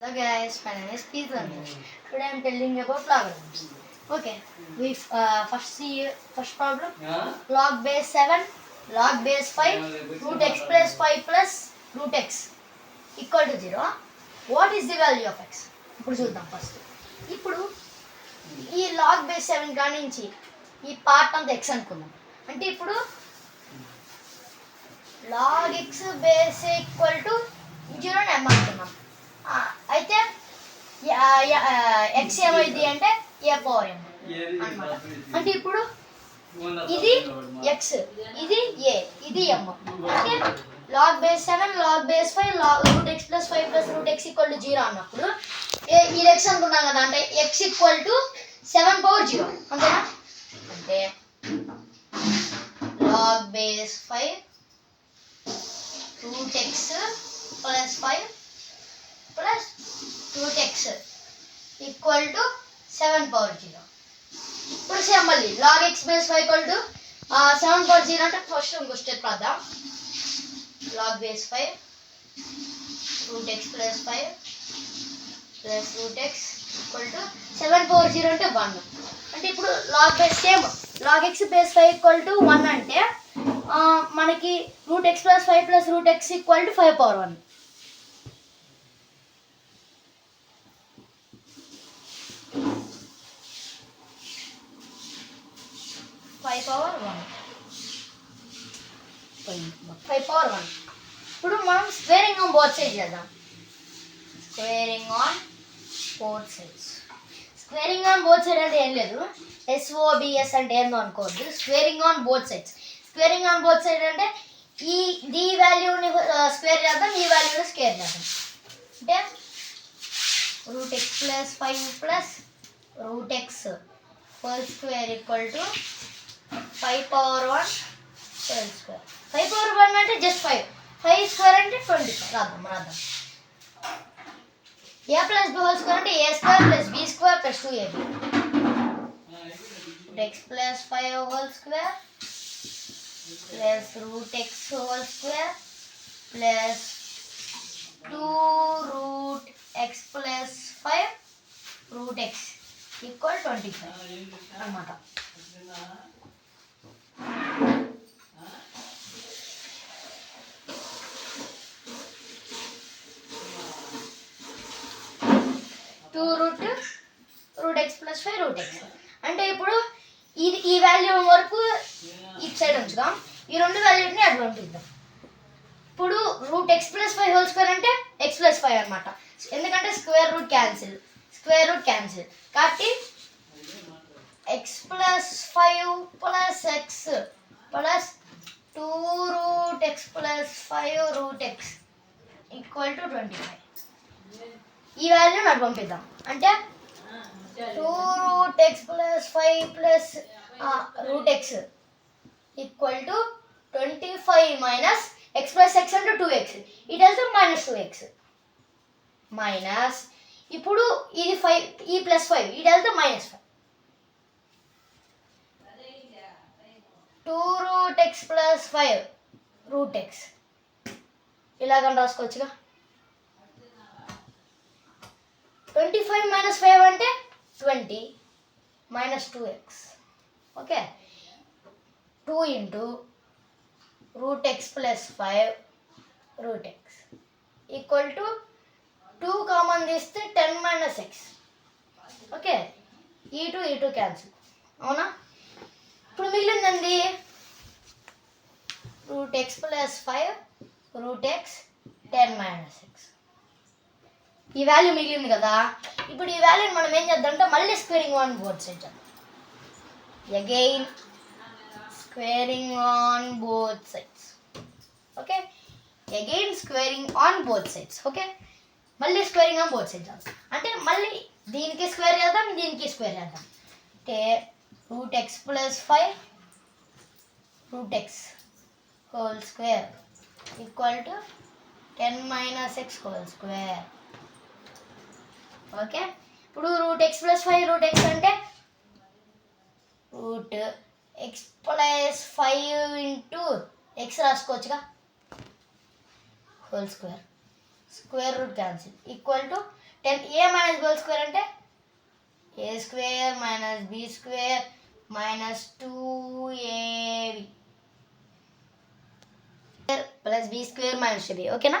Hello guys, my name is Peter. Today I am telling about logarithms. Okay, we first see first problem. Log base 7, log base 5, root x plus 5 plus root x equal to 0. What is the value of x? ఇప్పుడు చూద్దాం first. ఇప్పుడు ఈ log base 7 కాడి నుంచి ఈ part అంతా x అనుకుందాం. అంటే ఇప్పుడు log x base equal to 0 అని అనుకుందాం. అయితే ఎక్స్ ఏమైంది అంటే ఏ పవర్ ఎం అన్నమాట. అంటే ఇప్పుడు ఇది ఎక్స్, ఇది ఏ, ఇది ఎం. అంటే log base 7 log base 5 root x plus 5 plus root x equal to 0 అన్నప్పుడు ఇది ఎక్స్ అనుకున్నాం కదా, అంటే ఎక్స్ ఈక్వల్ టు 7 పవర్ 0 అంతేనా. అంటే log base 5 root x plus 5 plus root x equal to 7 power 0. ఇప్పుడు సేమ్ మళ్ళీ log x base 5 equal to 7 power 0 అంటే ఫస్ట్ ఇంకో స్టెప్ రాద్దాం. Log base 5 root x plus 5 plus root x equal to 7 power 0 అంటే 1. అంటే ఇప్పుడు log base same log x base 5 equal to 1 అంటే మనకి root x plus 5 plus root x equal to 5 power 1. Five power 1. ఇప్పుడు మనం squaring on both sides చేద్దాం. Squaring on both sides. Squaring on both side అంటే ఏం లేదు, ఎస్ఓబిఎస్ అంటే ఏందో అనుకోవద్దు. Squaring on both sides. Squaring on both side అంటే ఈ వాల్యూని స్క్వేర్ చేద్దాం, ఈ వాల్యూని స్క్వేర్ చేద్దాం. అంటే root x plus 5 plus root x whole square equal to 5 power 1 whole square. 5 power 1 అంటే జస్ట్ 5 స్క్వేర్ అంటే 25. రాద్దాం. A plus b whole square అంటే a square plus b square plus 2ab. X plus 5 whole square plus root x whole square plus 2 root x plus 5 root x equal 25 అన్నమాట. Root x plus 5 root x అంటే ఇప్పుడు ఈ value వరకు ఇటు side ఉంచుదాం, ఈ రెండు వాల్యూని అటు పంపిద్దాం. ఇప్పుడు root x plus 5 whole square అంటే ఎక్స్ ప్లస్ 5 అనమాట. ఎందుకంటే స్క్వేర్ రూట్ క్యాన్సిల్ కాబట్టి X plus 5 plus X plus 2 root x plus 5 root x equal to 25. ఈ వాల్యూని అటు పంపిద్దాం. అంటే 2 root x plus 5 plus root x equal to 25 minus X plus X అంటే 2x, ఇట్ వెళ్తే మైనస్ 2x మైనస్ ఇప్పుడు ఇది 5 ఈ ప్లస్ 5 ఇట్ వెళ్తే minus 5. 2 root x plus 5 root x ఇలాగని రాసుకోవచ్చుగా. 25 మైనస్ 5 అంటే 20 minus 2x. Okay, 2 into root x plus 5 root x equal to 2 common తీస్తే 10 మైనస్ ఎక్స్. ఓకే, ఈ టూ క్యాన్సిల్. అవునా, ఇప్పుడు మిగిలిందండి root x plus 5 root x 10 minus x. ఈ value మిగిలింది కదా. ఇప్పుడు ఈ వాల్యూని మనం ఏం చేద్దామంటే మళ్ళీ squaring on both sides. Again squaring on both sides. Okay, again squaring on both sides. Okay, మళ్ళీ స్క్వేరింగ్ ఆన్ బోత్ సైడ్స్ అంటే మళ్ళీ దీనికి స్క్వేర్ చేద్దాం, దీనికి స్క్వేర్ చేద్దాం. అంటే root x plus 5 root x whole square equal to 10 minus x whole square. Okay, ఇప్పుడు root x plus 5 root x అంటే root x plus 5 into x రాసుకోవచ్చుగా whole square, square root cancel equal to a minus b whole square అంటే a square minus b square minus 2ab plus b square minus 2b. ఓకేనా?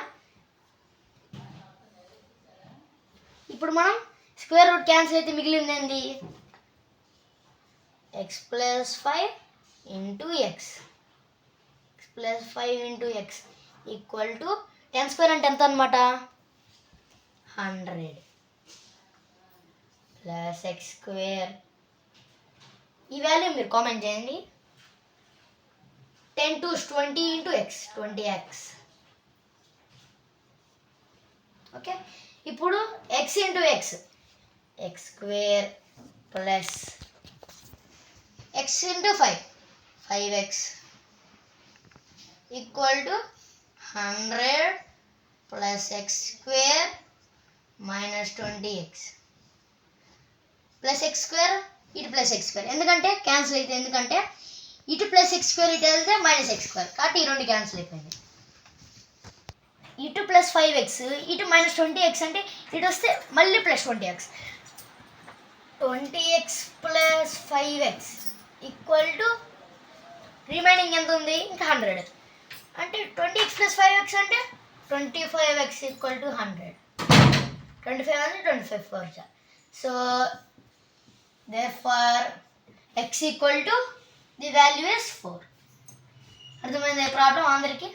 ఇప్పుడు మనం square root cancel అయితే మిగిలింది ఏంది? x plus 5 into x plus 5 into x equal to 10 square అంటే ఎంత అనమాట? 100 ప్లస్ ఎక్స్ స్క్వేర్. ఈ వాల్యూ మీరు కామెంట్ చేయండి. 10 to 20 into x 20x. Okay, ఇప్పుడు x into x x square plus x into 5 5x equal to 100 plus x square minus 20x plus x square ఇటు plus x square. ఎందుకంటే cancel అయితే, ఎందుకంటే ఇటు plus x square ఇటు వెళ్తే minus X square, కాబట్టి ఈ రెండు క్యాన్సిల్ అయిపోయింది. ఇటు ప్లస్ 5x ఇటు మైనస్ 20x అంటే ఇటు వస్తే మళ్ళీ plus 20x 20x plus 5x equal to remaining ఎంత ఉంది? ఇంకా 100. అంటే 20x ప్లస్ 5x అంటే 25x ఈక్వల్ టు 100. 25 అంటే 25 4. So therefore x equal to the value is 4. అర్థమైంది ప్రాబ్లం అందరికీ?